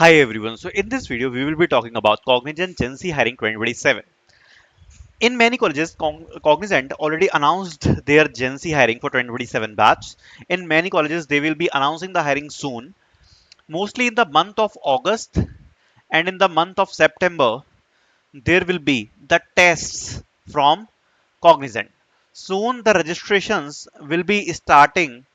Hi everyone. So in this video, we will be talking about Cognizant GenC hiring 2027. In many colleges, Cognizant already announced their GenC hiring for 2027 batch. In many colleges, they will be announcing the hiring soon, mostly in the month of August and in the month of September. There will be the tests from Cognizant. Soon, the registrations will be starting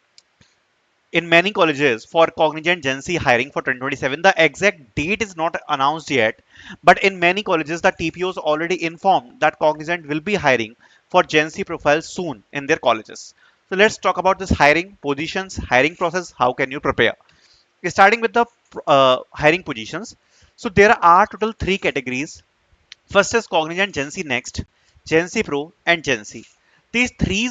in many colleges for Cognizant GenC hiring for 2027. The exact date is not announced yet, but in many colleges, the TPOs already informed that Cognizant will be hiring for GenC profiles soon in their colleges. So let's talk about this hiring positions, hiring process. How can you prepare? Starting with the hiring positions. So there are total three categories. First is Cognizant GenC Next, GenC Pro, and GenC. These three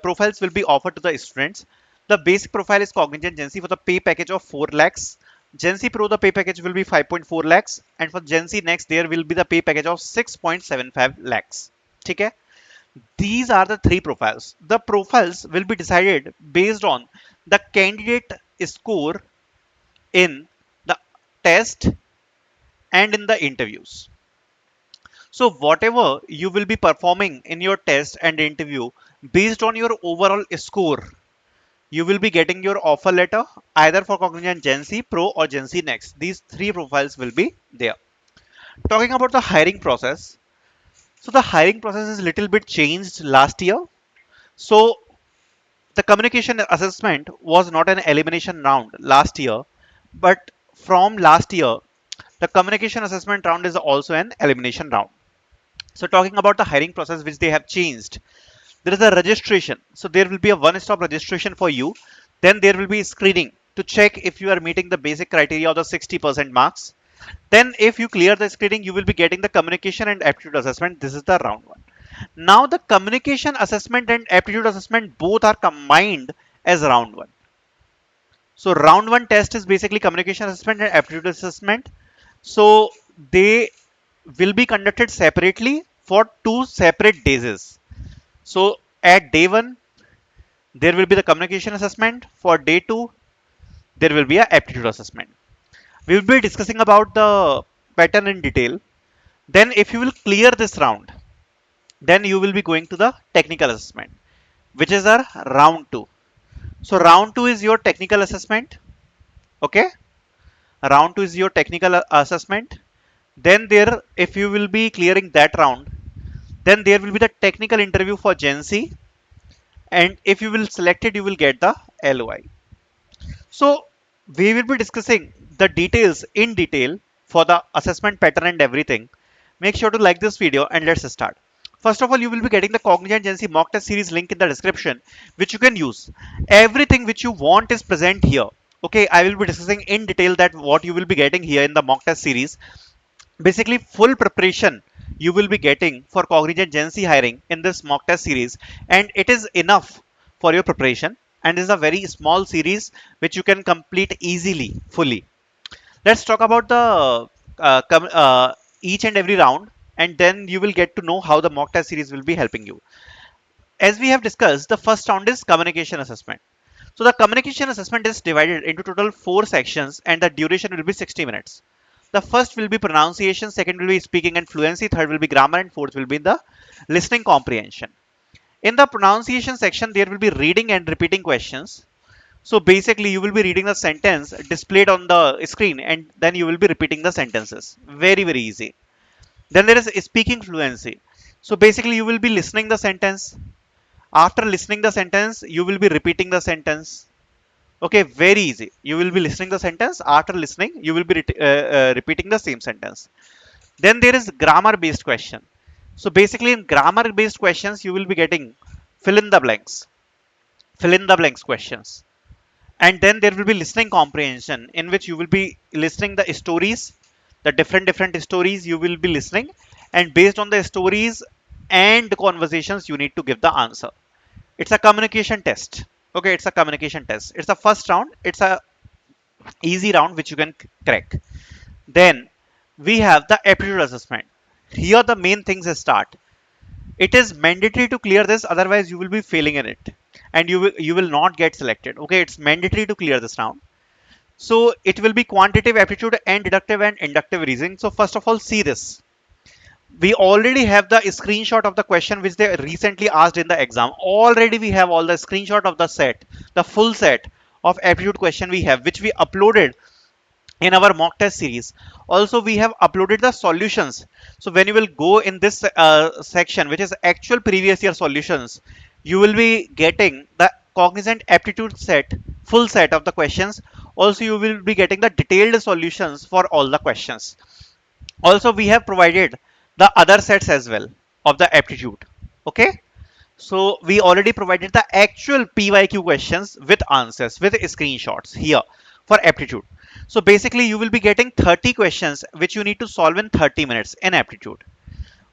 profiles will be offered to the students. The basic profile is Cognizant GenC for the pay package of 4 lakhs. GenC Pro, the pay package will be 5.4 lakhs. And for GenC Next, there will be the pay package of 6.75 lakhs. Okay? These are the three profiles. The profiles will be decided based on the candidate score in the test and in the interviews. So whatever you will be performing in your test and interview based on your overall score, you will be getting your offer letter either for Cognizant GenC Pro or GenC Next. These three profiles will be there. Talking about the hiring process. So the hiring process is a little bit changed last year. So the communication assessment was not an elimination round last year, but from last year, the communication assessment round is also an elimination round. So talking about the hiring process which they have changed, there is a registration. So there will be a one-stop registration for you. Then there will be screening to check if you are meeting the basic criteria of the 60% marks. Then if you clear the screening, you will be getting the communication and aptitude assessment. This is the round one. Now the communication assessment and aptitude assessment both are combined as round one. So round one test is basically communication assessment and aptitude assessment. So they will be conducted separately for two separate days. So at day one, there will be the communication assessment. For day two, there will be a aptitude assessment. We will be discussing about the pattern in detail. Then if you will clear this round, then you will be going to the technical assessment, which is our round two. So round two is your technical assessment. Okay. Round two is your technical assessment. Then there, if you will be clearing that round, then there will be the technical interview for Gen C. And if you will select it, you will get the LOI. So we will be discussing the details in detail for the assessment pattern and everything. Make sure to like this video and let's start. First of all, you will be getting the Cognizant GenC mock test series link in the description, which you can use. Everything which you want is present here. Okay, I will be discussing in detail that what you will be getting here in the mock test series. Basically, full preparation you will be getting for Cognizant GenC hiring in this mock test series, and it is enough for your preparation. And this is a very small series which you can complete easily, fully. Let's talk about the each and every round, and then you will get to know how the mock test series will be helping you. As we have discussed, the first round is communication assessment. So the communication assessment is divided into total 4 sections, and the duration will be 60 minutes. The first will be pronunciation, second will be speaking and fluency, third will be grammar, and fourth will be the listening comprehension. In the pronunciation section, there will be reading and repeating questions. So basically, you will be reading the sentence displayed on the screen, and then you will be repeating the sentences. Very, very easy. Then there is speaking fluency. So basically, you will be listening the sentence. After listening the sentence, you will be repeating the sentence. Okay, very easy. You will be listening the sentence. After listening, you will be repeating the same sentence. Then there is grammar based question. So basically in grammar based questions, you will be getting fill in the blanks questions. And then there will be listening comprehension, in which you will be listening the stories, the different stories you will be listening. And based on the stories and the conversations, you need to give the answer. It's a communication test. Okay, it's a communication test. It's the first round. It's a easy round which you can crack. Then we have the aptitude assessment. Here the main things start. It is mandatory to clear this, otherwise you will be failing in it, and you will not get selected. Okay, it's mandatory to clear this round. So it will be quantitative aptitude and deductive and inductive reasoning. So first of all, see this. We already have the screenshot of the question which they recently asked in the exam. Already we have all the screenshot of the set, the full set of aptitude question we have, which we uploaded in our mock test series. Also we have uploaded the solutions. So when you will go in this section, which is actual previous year solutions, you will be getting the cognizant aptitude set, full set of the questions. Also you will be getting the detailed solutions for all the questions. Also we have provided the other sets as well of the aptitude. Okay, so we already provided the actual pyq questions with answers with screenshots here for aptitude. So basically you will be getting 30 questions which you need to solve in 30 minutes in aptitude.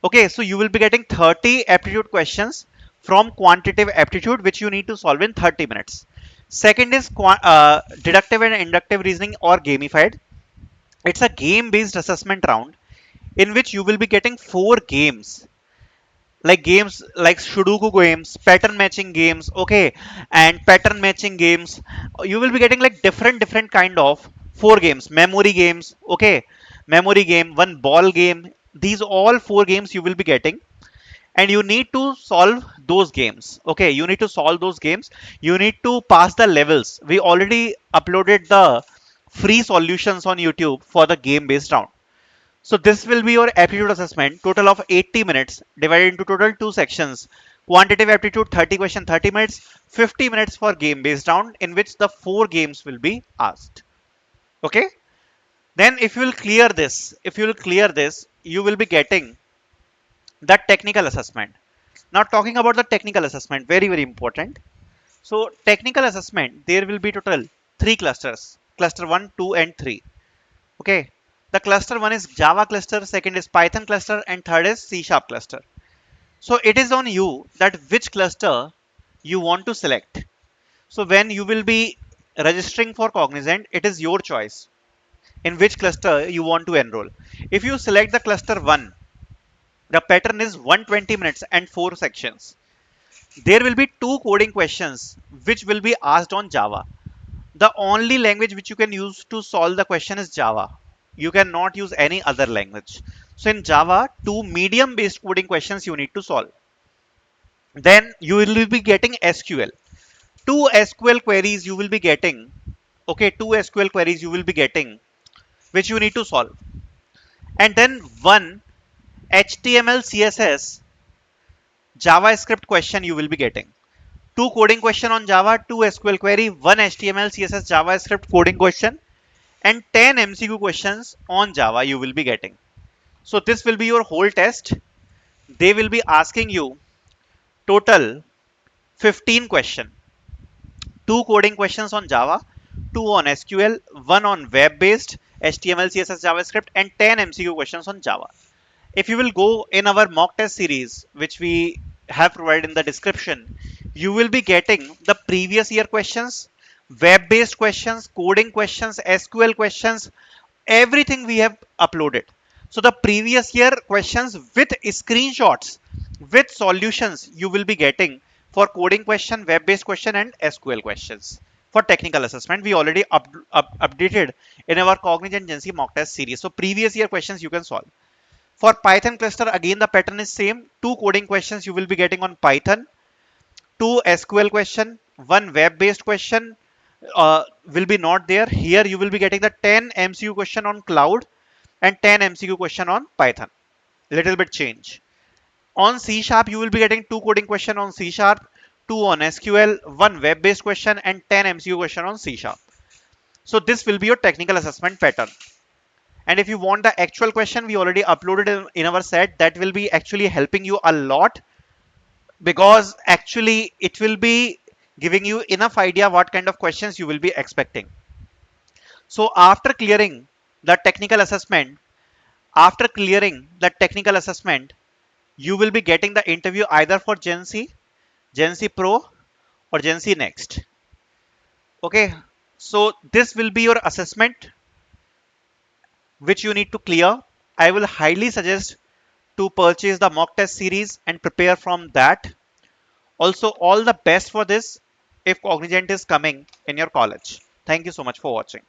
Okay, so you will be getting 30 aptitude questions from quantitative aptitude which you need to solve in 30 minutes. Second is deductive and inductive reasoning or gamified. It's a game based assessment round in which you will be getting four games like Sudoku games, pattern matching games, okay, and pattern matching games. You will be getting like different kind of four games, memory games, okay, memory game, one ball game. These all four games you will be getting, and you need to solve those games. Okay, you need to solve those games. You need to pass the levels. We already uploaded the free solutions on YouTube for the game based round. So this will be your aptitude assessment, total of 80 minutes divided into total two sections. Quantitative aptitude 30 question 30 minutes, 50 minutes for game based round in which the four games will be asked. Okay? Then if you will clear this, you will be getting the technical assessment. Now talking about the technical assessment, very important. So technical assessment, there will be total three clusters, cluster 1, 2 and 3. Okay, the cluster one is Java cluster, second is Python cluster, and third is C sharp cluster. So it is on you that which cluster you want to select. So when you will be registering for Cognizant, it is your choice in which cluster you want to enroll. If you select the cluster 1, the pattern is 120 minutes and 4 sections. There will be two coding questions which will be asked on Java. The only language which you can use to solve the question is Java. You cannot use any other language. So in Java, two medium based coding questions you need to solve. Then you will be getting SQL. Two SQL queries you will be getting. Okay, two SQL queries you will be getting, which you need to solve. And then one HTML, CSS, JavaScript question you will be getting. Two coding question on Java, two SQL query, one HTML, CSS, JavaScript coding question, and 10 MCQ questions on Java you will be getting. So this will be your whole test. They will be asking you total 15 question, two coding questions on Java, two on SQL, one on web based HTML, CSS, JavaScript, and 10 MCQ questions on Java. If you will go in our mock test series, which we have provided in the description, you will be getting the previous year questions, web based questions, coding questions, SQL questions, everything we have uploaded. So the previous year questions with screenshots, with solutions you will be getting for coding question, web based question, and SQL questions. For technical assessment, we already updated in our Cognizant GenC mock test series. So previous year questions you can solve. For Python cluster, again the pattern is same. Two coding questions you will be getting on Python, two SQL question, one web based question will be not there. Here you will be getting the 10 MCQ question on cloud and 10 MCQ question on Python. Little bit change. On C sharp, you will be getting two coding question on C sharp, two on SQL, one web based question, and 10 MCQ question on C sharp. So this will be your technical assessment pattern. And if you want the actual question, we already uploaded in our set. That will be actually helping you a lot, because actually it will be giving you enough idea what kind of questions you will be expecting. So after clearing the technical assessment, you will be getting the interview either for GenC, GenC Pro, or GenC Next. Okay, so this will be your assessment which you need to clear. I will highly suggest to purchase the mock test series and prepare from that. Also, all the best for this if Cognizant is coming in your college. Thank you so much for watching.